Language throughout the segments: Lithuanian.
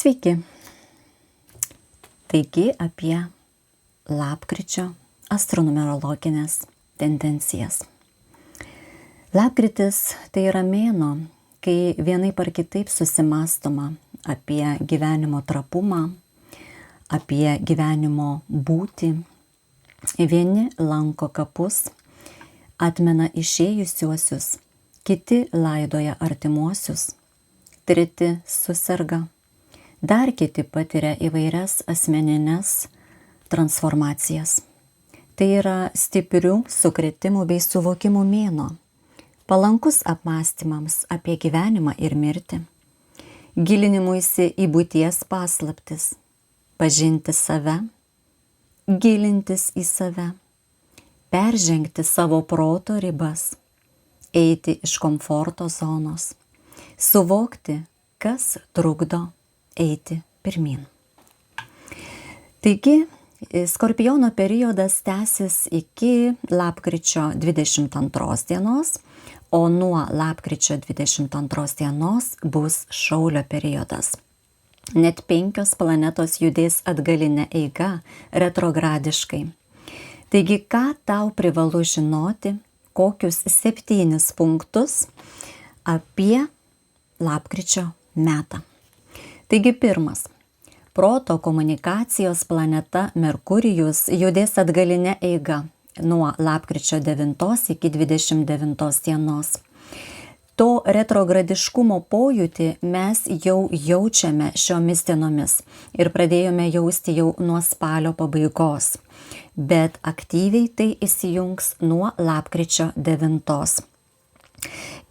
Sveiki. Taigi apie lapkričio astronumerologinės tendencijas. Lapkritis tai yra mėnuo, kai vienaip ar kitaip susimąstoma apie gyvenimo trapumą, apie gyvenimo būtį. Vieni lanko kapus, atmena išėjusiuosius, kiti laidoja artimuosius, treti suserga. Dar kiti patiria įvairias asmenines transformacijas. Tai yra stiprių sukrėtimų bei suvokimų mėnuo, palankus apmąstymams apie gyvenimą ir mirtį, gilinimuisi į būties paslaptis, pažinti save, gilintis į save, peržengti savo proto ribas, eiti iš komforto zonos, suvokti, kas trukdo eiti pirmyn. Taigi, Skorpiono periodas tęsis iki lapkričio 22 dienos, o nuo lapkričio 22 dienos bus Šaulio periodas. Net 5 planetos judės atgaline eiga retrogradiškai. Taigi, ką tau privalu žinoti, kokius 7 punktus apie lapkričio metą. Taigi pirmas. Proto komunikacijos planeta Merkurijus judės atgaline eiga nuo lapkričio 9 iki 29 dienos. To retrogradiškumo pojūtį mes jau jaučiame šiomis dienomis ir pradėjome jausti jau nuo spalio pabaigos, bet aktyviai tai įsijungs nuo lapkričio 9.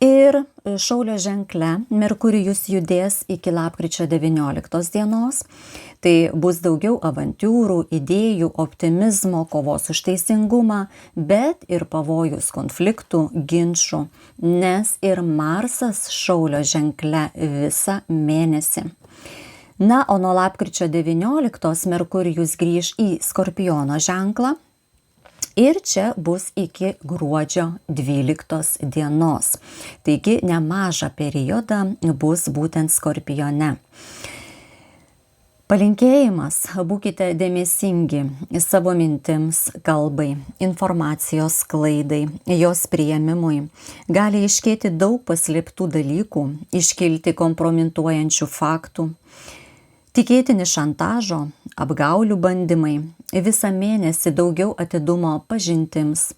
Ir Šaulio ženkle Merkurijus judės iki lapkričio 19 dienos. Tai bus daugiau avantiūrų, idėjų, optimizmo, kovos už teisingumą, bet ir pavojus konfliktų, ginčų, nes ir Marsas Šaulio ženkle visą mėnesį. Na, o nuo lapkričio 19 Merkurijus grįž į Skorpiono ženklą. Ir čia bus iki gruodžio 12 dienos. Taigi nemažą periodą bus būtent Skorpione. Palinkėjimas: būkite dėmesingi savo mintims, kalbai, informacijos sklaidai, jos priėmimui. Gali iškėti daug paslėptų dalykų, iškilti kompromituojančių faktų. Tikėtini šantažo, apgaulių bandymai, visą mėnesį daugiau atidumo pažintims,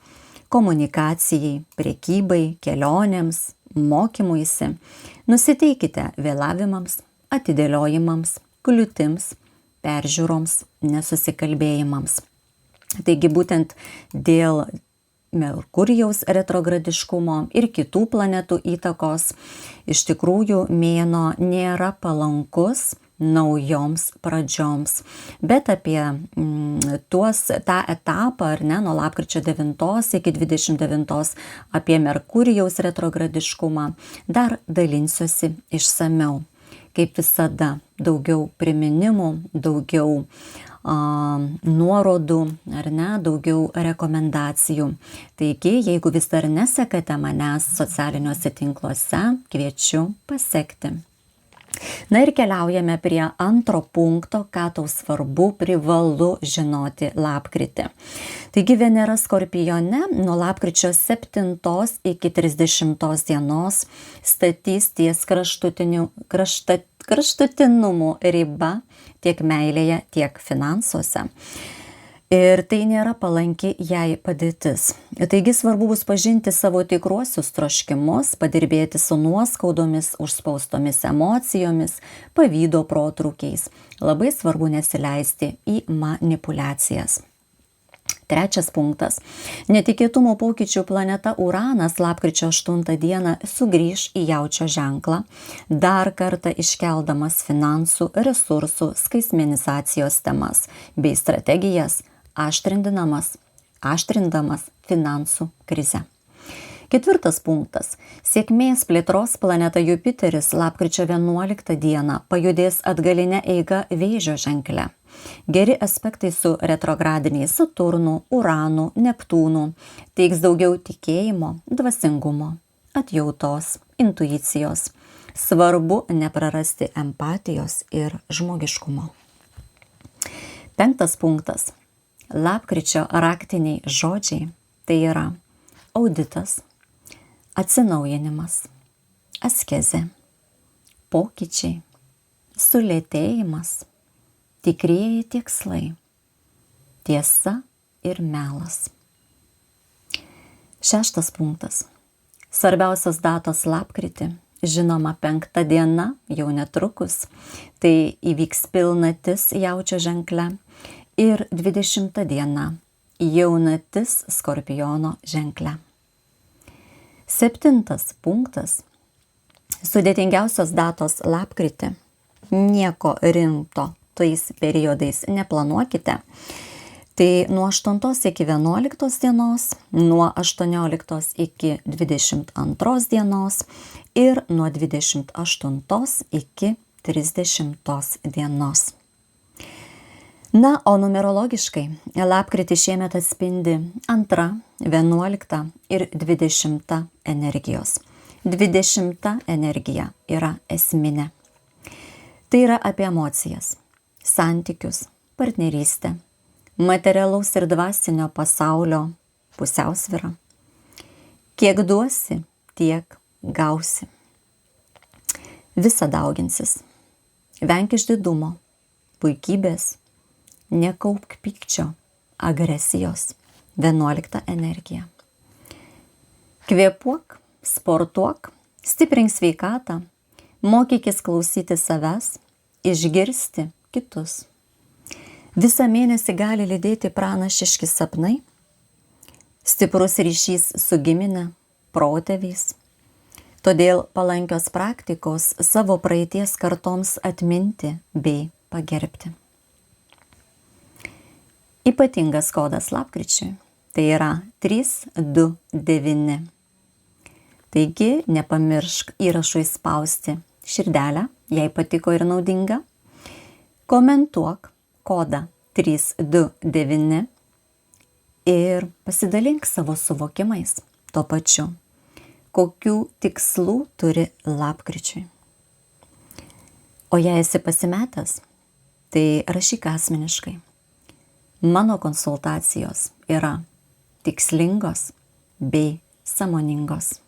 komunikacijai, prekybai, kelionėms, mokymuisi. Nusiteikite vėlavimams, atidėliojimams, kliūtims, peržiūroms, nesusikalbėjimams. Taigi būtent dėl Merkurijaus retrogradiškumo ir kitų planetų įtakos iš tikrųjų mėnuo nėra palankus naujoms pradžioms. Bet apie tą etapą, ar ne, nuo lapkričio 9 iki 29, apie Merkurijaus retrogradiškumą dar dalinsiuosi išsamiau. Kaip visada, daugiau priminimų, daugiau nuorodų, ar ne, daugiau rekomendacijų. Taigi, jeigu vis dar nesekate manęs socialiniuose tinkluose, kviečiu pasekti. Na ir keliaujame prie antro punkto, ką tau svarbu, privalu žinoti lapkritį. Taigi Venera Skorpione nuo lapkričio 7 iki 30 dienos statys ties kraštutinumų ribą tiek meilėje, tiek finansuose. Ir tai nėra palanki jai padėtis. Taigi svarbu bus pažinti savo tikruosius troškimus, padirbėti su nuoskaudomis, užspaustomis emocijomis, pavydo protrūkiais. Labai svarbu nesileisti į manipulacijas. Trečias punktas. Netikėtumo pokyčių planeta Uranas lapkričio 8 dieną sugrįž į Jaučio ženklą, dar kartą iškeldamas finansų, resursų, skaitmenizacijos temas bei strategijas, aštrindamas finansų krizę. Ketvirtas punktas. Sėkmės plėtros planeta Jupiteris lapkričio 11 dieną pajudės atgaline eiga Vėžio ženkle. Geri aspektai su retrogradiniais Saturnu, Uranu, Neptūnu teiks daugiau tikėjimo, dvasingumo, atjautos, intuicijos. Svarbu neprarasti empatijos ir žmogiškumo. 5 punktas. Lapkričio raktiniai žodžiai tai yra auditas, atsinaujinimas, askezė, pokyčiai, sulėtėjimas, tikrieji tikslai, tiesa ir melas. 6 punktas. Svarbiausios datos lapkritį, žinoma 5 diena, jau netrukus, tai įvyks pilnatis Jaučio ženkle ir 20 diena, jaunatis Skorpiono ženkle. 7 punktas. Sudėtingiausios datos lapkritį. Nieko rimto tais periodais neplanuokite. Tai nuo 8 iki 11 dienos, nuo 18 iki 22 dienos ir nuo 28 iki 30 dienos. Na, o numerologiškai lapkritį šiemet atspindi 2, 11 ir 20 energijos. 20 energija yra esminė. Tai yra apie emocijas, santykius, partnerystę, materialaus ir dvasinio pasaulio pusiausvyrą. Kiek duosi, tiek gausi. Visa dauginsis. Venk išdidumo, puikybės, nekaupk pykčio, agresijos. 11 energija. Kvėpuok, sportuok, stiprink sveikatą, mokykis klausyti savęs, išgirsti kitus. Visą mėnesį gali lydėti pranašiški sapnai, stiprus ryšys su gimine, protėviais. Todėl palankios praktikos savo praeities kartoms atminti bei pagerbti. Ypatingas kodas lapkričiui tai yra 329. Taigi nepamiršk įrašui spausti širdelę, jei patiko ir naudinga. Komentuok kodą 329 ir pasidalink savo suvokimais tuo pačiu, kokių tikslų turi lapkričiui. O jei esi pasimetęs, tai rašyk asmeniškai. Mano konsultacijos yra tikslingos bei sąmoningos.